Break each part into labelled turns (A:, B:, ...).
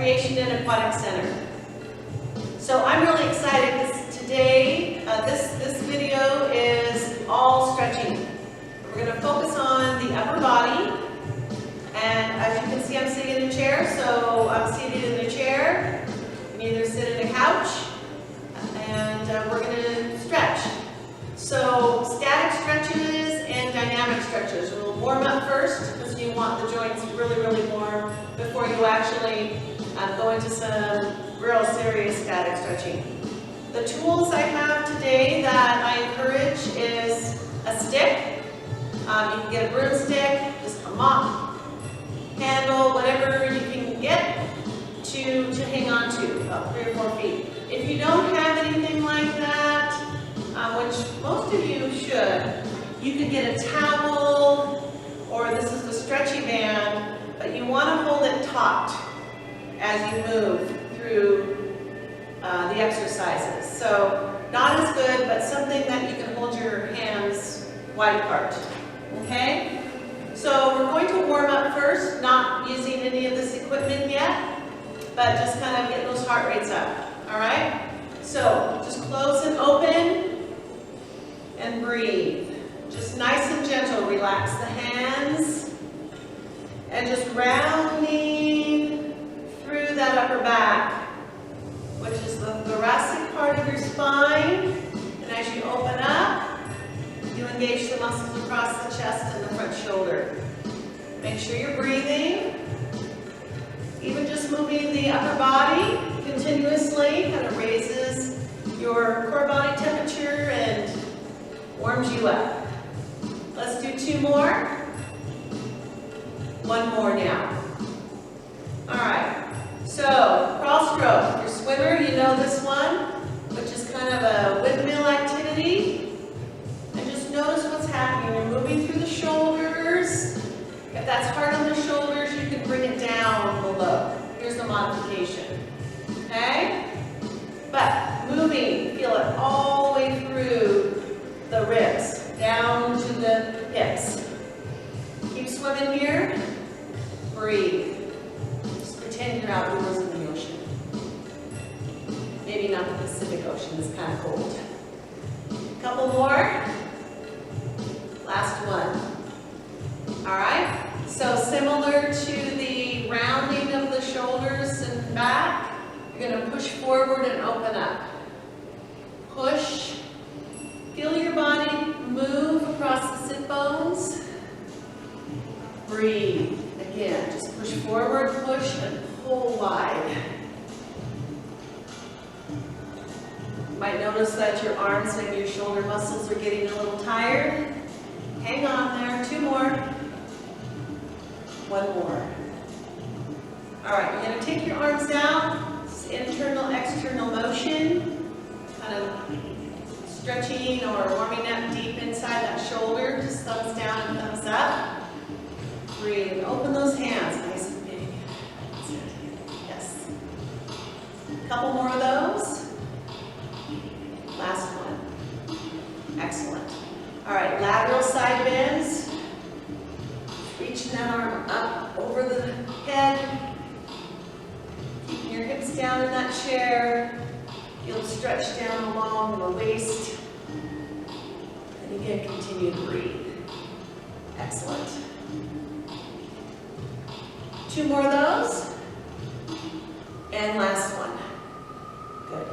A: Recreation and Aquatic Center. So I'm really excited because today, this video is all stretching. We're going to focus on the upper body. And as you can see, I'm sitting in a chair, so I'm seated in a chair. You can either sit in a couch, and we're going to stretch. So static stretches and dynamic stretches. We'll warm up first because you want the joints really, really warm before you actually go into some real serious static stretching. The tools I have today that I encourage is a stick. You can get a broomstick, just a mop, handle, whatever you can get to hang on to, about 3 or 4 feet. If you don't have anything like that, which most of you should, you can get a towel, or this is the stretchy band, but you want to hold it taut as you move through the exercises. So not as good, but something that you can hold your hands wide apart. Okay? So we're going to warm up first, not using any of this equipment yet, but just kind of get those heart rates up. All right? So just close and open and breathe. Just nice and gentle. Relax the hands and just rounding through that upper back, which is the thoracic part of your spine. And as you open up, you engage the muscles across the chest and the front shoulder. Make sure you're breathing. Even just moving the upper body continuously kind of raises your core body temperature and warms you up. Let's do 2 more. 1 more now. All right. So, crawl stroke. If you're a swimmer, you know this one, which is kind of a windmill activity. And just notice what's happening. You're moving through the shoulders. If that's hard on the shoulders, you can bring it down below. Here's the modification. Okay? But moving, feel it all the way through the ribs, down to the hips. Keep swimming here. Breathe. Just pretend you're outdoors in the ocean. Maybe not the Pacific Ocean, it's kind of cold. A couple more. Last one. All right? So similar to the rounding of the shoulders and back, you're going to push forward and open up. Push. Feel your body move across the sit bones. Breathe. Again, just push forward, push, and pull wide. You might notice that your arms and your shoulder muscles are getting a little tired. Hang on there. 2 more. 1 more. All right, you're going to take your arms down. This is internal, external motion. Kind of stretching or warming up deep inside that shoulder. Just thumbs down and thumbs up. Breathe and open those hands nice and big. That's it. Yes. A couple more of those. Last one. Excellent. All right, lateral side bends. Reaching that arm up over the head. Keeping your hips down in that chair. Feel stretch down along the waist. And again, continue to breathe. Excellent. 2 more of those. And last one. Good.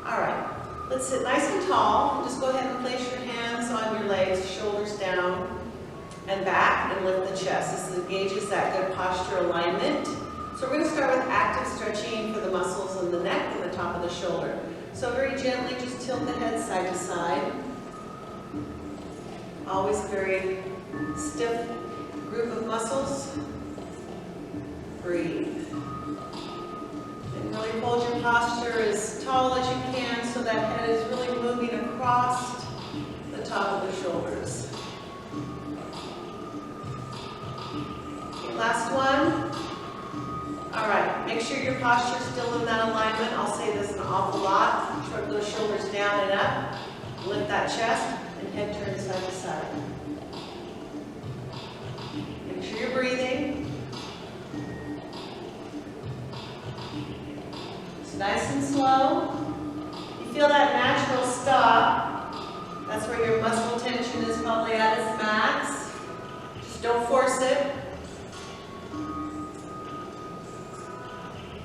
A: All right. Let's sit nice and tall. Just go ahead and place your hands on your legs, shoulders down and back, and lift the chest. This engages that good posture alignment. So we're going to start with active stretching for the muscles in the neck and the top of the shoulder. So very gently, just tilt the head side to side. Always a very stiff group of muscles. Breathe. And really hold your posture as tall as you can so that head is really moving across the top of the shoulders. Okay, last one. All right, make sure your posture is still in that alignment. I'll say this an awful lot. Shrug those shoulders down and up. Lift that chest and head turn side to side. Make sure you're breathing. nice and slow. You feel that natural stop. That's where your muscle tension is probably at its max. Just don't force it.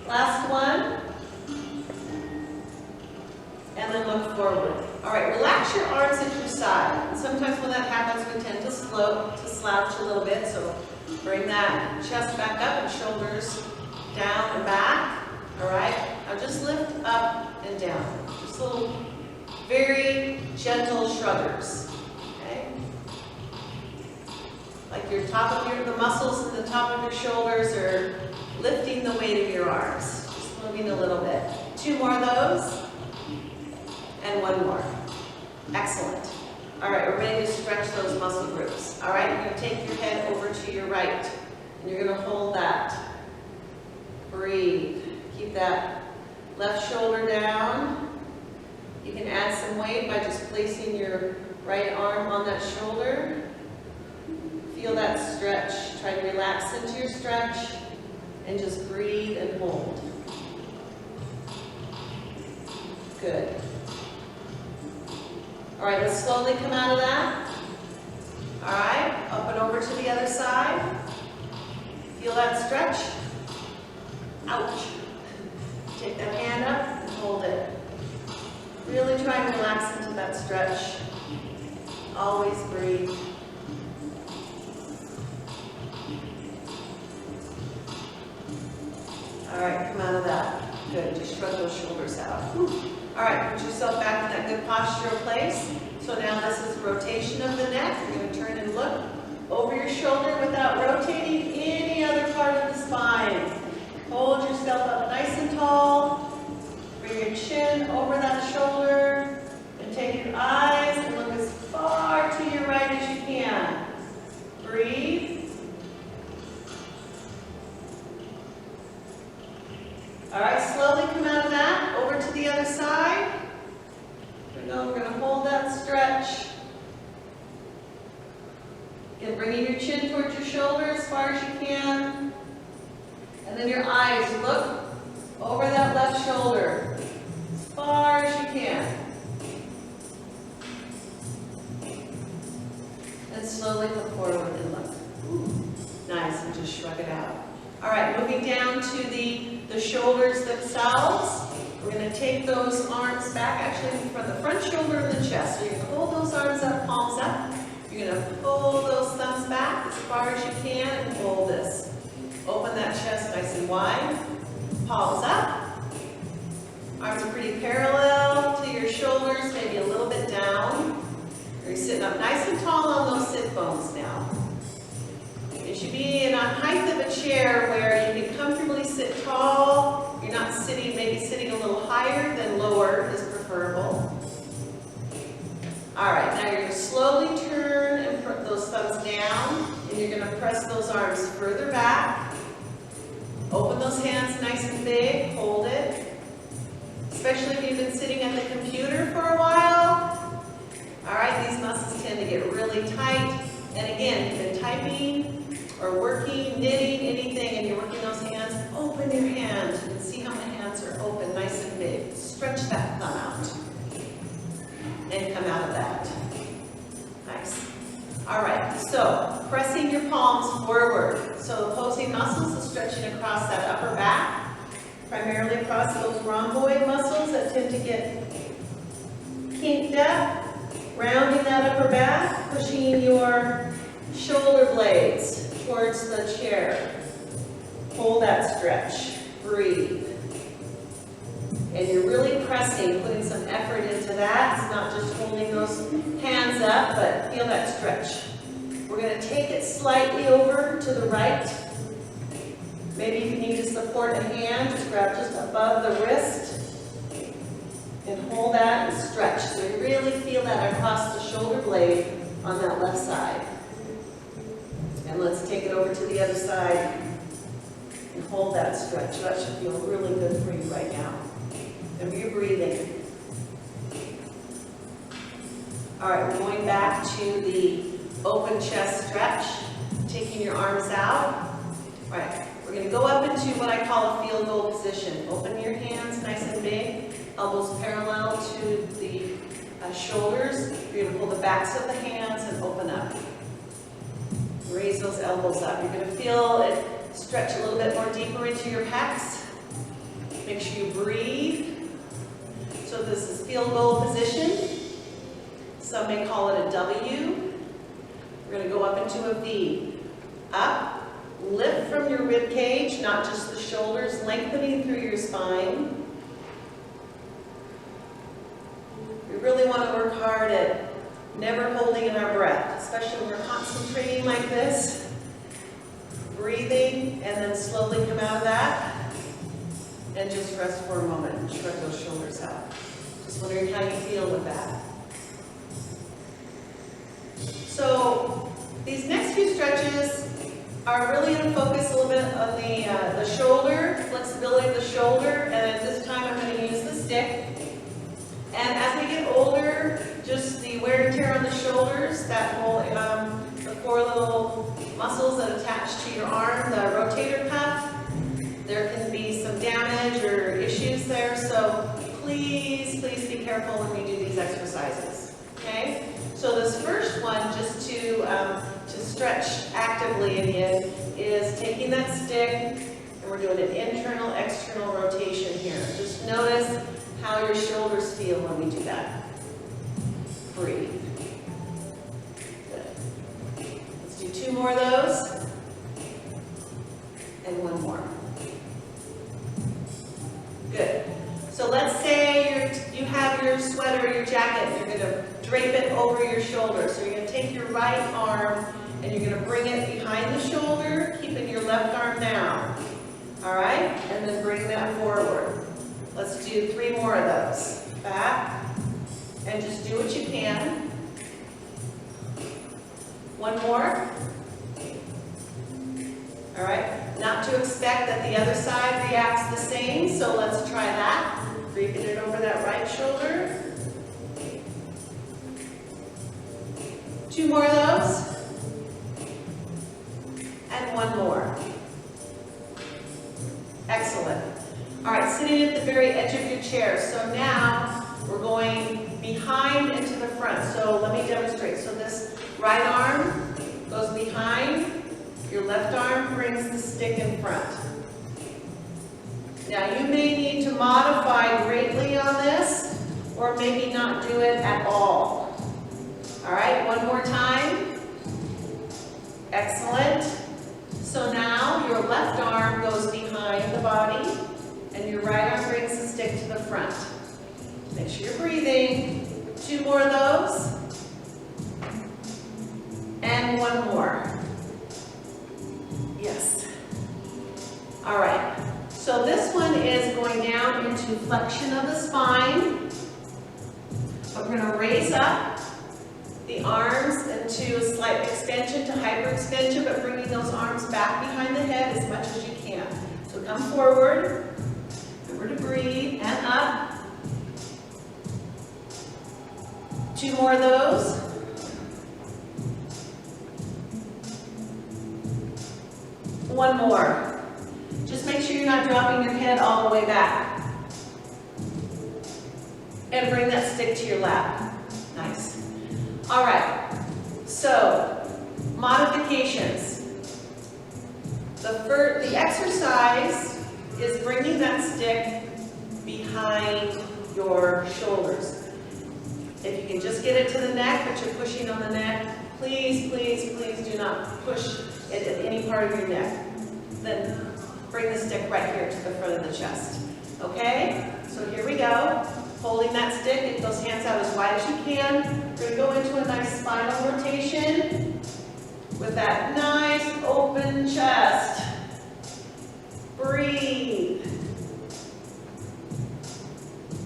A: Last one. And then look forward. All right, relax your arms at your side. And sometimes when that happens, we tend to slouch a little bit. So bring that chest back up and shoulders down and back. All right, now just lift up and down. Just little, very gentle shruggers. Okay, like the muscles at the top of your shoulders are lifting the weight of your arms. Just moving a little bit. 2 more of those. And 1 more. Excellent. All right, we're ready to stretch those muscle groups. All right, you're going to take your head over to your right, and you're going to hold that. Breathe. Keep that left shoulder down. You can add some weight by just placing your right arm on that shoulder. Feel that stretch. Try to relax into your stretch, and just breathe and hold. Good. All right, let's slowly come out of that. All right, up and over to the other side. Feel that stretch? Ouch. Take that hand up and hold it. Really try and relax into that stretch. Always breathe. All right, come out of that. Good, just shrug those shoulders out. All right, put yourself back in that good postural place. So now this is rotation of the neck. You're going to turn and look over your shoulder without rotating any other part of the spine. Hold yourself up nice and tall. Bring your chin over that shoulder. And take your eyes and look as far to your right as you can. Breathe. All right, slowly come out of that, over to the other side. Here we go, we're going to hold that stretch. Again, bringing your chin towards your shoulder as far as you can. And then your eyes, look over that left shoulder as far as you can. And slowly look forward and look. Ooh, nice, and just shrug it out. All right, moving down to the shoulders themselves. We're going to take those arms back, actually from the front shoulder and the chest. So you're going to hold those arms up, palms up. You're going to pull those thumbs back as far as you can and hold this. Open that chest nice and wide. Palms up. Arms are pretty parallel to your shoulders, maybe a little bit down. You're sitting up nice and tall on those sit bones now. You should be in a height of a chair where you can comfortably sit tall. You're not sitting, maybe sitting a little higher than lower is preferable. All right, now you're going to slowly turn and put those thumbs down, and you're going to press those arms further back. Open those hands nice and big, hold it. Especially if you've been sitting at the computer for a while. All right, these muscles tend to get really tight. And again, you've been typing or working, knitting, anything, and you're working those hands, open your hands. You can see how my hands are open, nice and big. Stretch that thumb out. And come out of that. Nice. All right, so pressing your palms forward. So the opposing muscles are stretching across that upper back, primarily across those rhomboid muscles that tend to get kinked up. Rounding that upper back, pushing your shoulder blades towards the chair. Hold that stretch. Breathe. And you're really pressing, putting some effort into that. It's not just holding those hands up, but feel that stretch. We're going to take it slightly over to the right. Maybe if you need to support a hand, just grab just above the wrist. And hold that and stretch. So you really feel that across the shoulder blade on that left side. And let's take it over to the other side and hold that stretch. That should feel really good for you right now. And you're breathing. All right, we're going back to the open chest stretch, taking your arms out. All right, we're going to go up into what I call a field goal position. Open your hands nice and elbows parallel to the shoulders. You're going to pull the backs of the hands and open up. Raise those elbows up. You're going to feel it stretch a little bit more deeper into your pecs. Make sure you breathe. So this is field goal position. Some may call it a W. We're going to go up into a V. Up, lift from your rib cage, not just the shoulders, lengthening through your spine. We really want to work hard at never holding in our breath, especially when we're concentrating like this. Breathing, and then slowly come out of that. And just rest for a moment and shrug those shoulders out. Just wondering how you feel with that. So these next few stretches are really going to focus a little bit on the shoulder, flexibility of the shoulder, and at this time I'm going to use the stick. And as we get older, just the wear and tear on the shoulders, that whole, the four little muscles that attach to your arm, the rotator cuff, there can be some damage or issues there, so please, please be careful when we do these exercises, okay? So this first one, just to stretch actively again, is taking that stick, and we're doing an internal, external rotation here. Just notice how your shoulders feel when we do that. Breathe. Good. Let's do 2 more of those, and 1 more. Good. So let's say you have your sweater or your jacket, and you're going to drape it over your shoulder. So you're going to take your right arm and you're going to bring it behind the shoulder, keeping your left arm down. All right? And then bring that forward. Let's do 3 more of those. Back. And just do what you can. 1 more. All right? Not to expect that the other side reacts the same, so let's try that. Draping it over that right shoulder. 2 more of those. And 1 more. Excellent. All right, sitting at the very edge of your chair. So now we're going behind and to the front. So let me demonstrate. So this right arm goes behind. Your left arm brings the stick in front. Now you may need to modify greatly on this, or maybe not do it at all. All right, 1 more time. Excellent. So now your left arm goes behind the body, and your right arm brings the stick to the front. Make sure you're breathing. 2 more of those. And 1 more. Yes. All right. So this one is going down into flexion of the spine. We're going to raise up the arms into a slight extension to hyperextension, but bringing those arms back behind the head as much as you can. So come forward. Remember to breathe and up. 2 more of those. 1 more. Just make sure you're not dropping your head all the way back. And bring that stick to your lap. Nice. All right. So, modifications. The exercise is bringing that stick behind your shoulders. If you can just get it to the neck, but you're pushing on the neck, please, please, please do not push it at any part of your neck. Then bring the stick right here to the front of the chest. Okay? So here we go. Holding that stick, get those hands out as wide as you can. We're going to go into a nice spinal rotation with that nice open chest. Breathe.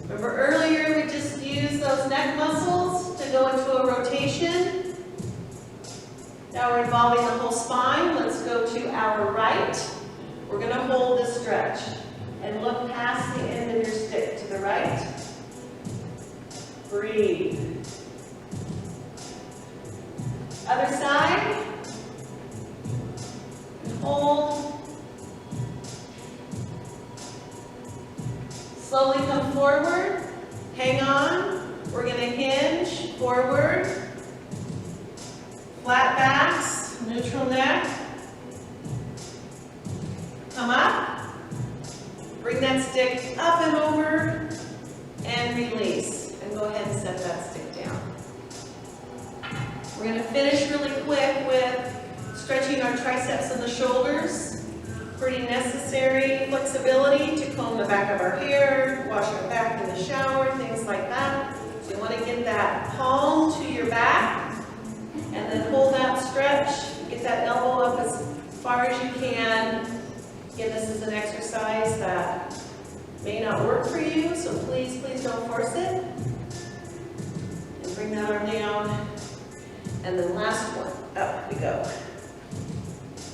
A: Remember earlier we just used those neck muscles to go into a rotation. Now we're involving the whole spine. Let's go to our right. We're going to hold this stretch and look past the end of your stick to the right. Breathe. Other side. And hold. Slowly come forward. Hang on. We're going to hinge forward. Flat backs, neutral neck. Come up. Bring that stick up and over and release. And go ahead and set that stick down. We're going to finish really quick with stretching our triceps and the shoulders. Pretty necessary flexibility to comb the back of our hair, wash our back in the shower, things like that. So you want to get that palm to your back and then hold that stretch. Get that elbow up as far as you can. Again, this is an exercise that may not work for you, so please, please don't force it. And bring that arm down. And then last one, up we go.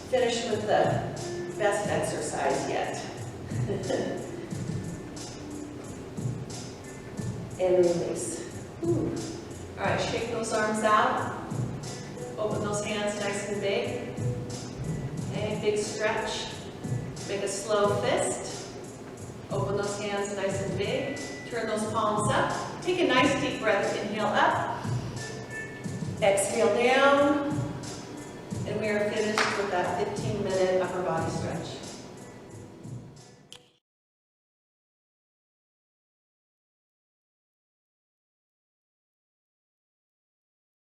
A: Finish with the best exercise yet. And release. Ooh. All right, shake those arms out. Open those hands nice and big. Okay, big stretch. Make a slow fist. Open those hands nice and big. Turn those palms up. Take a nice deep breath. Inhale up. Exhale down. And we are finished with that 15-minute upper body stretch.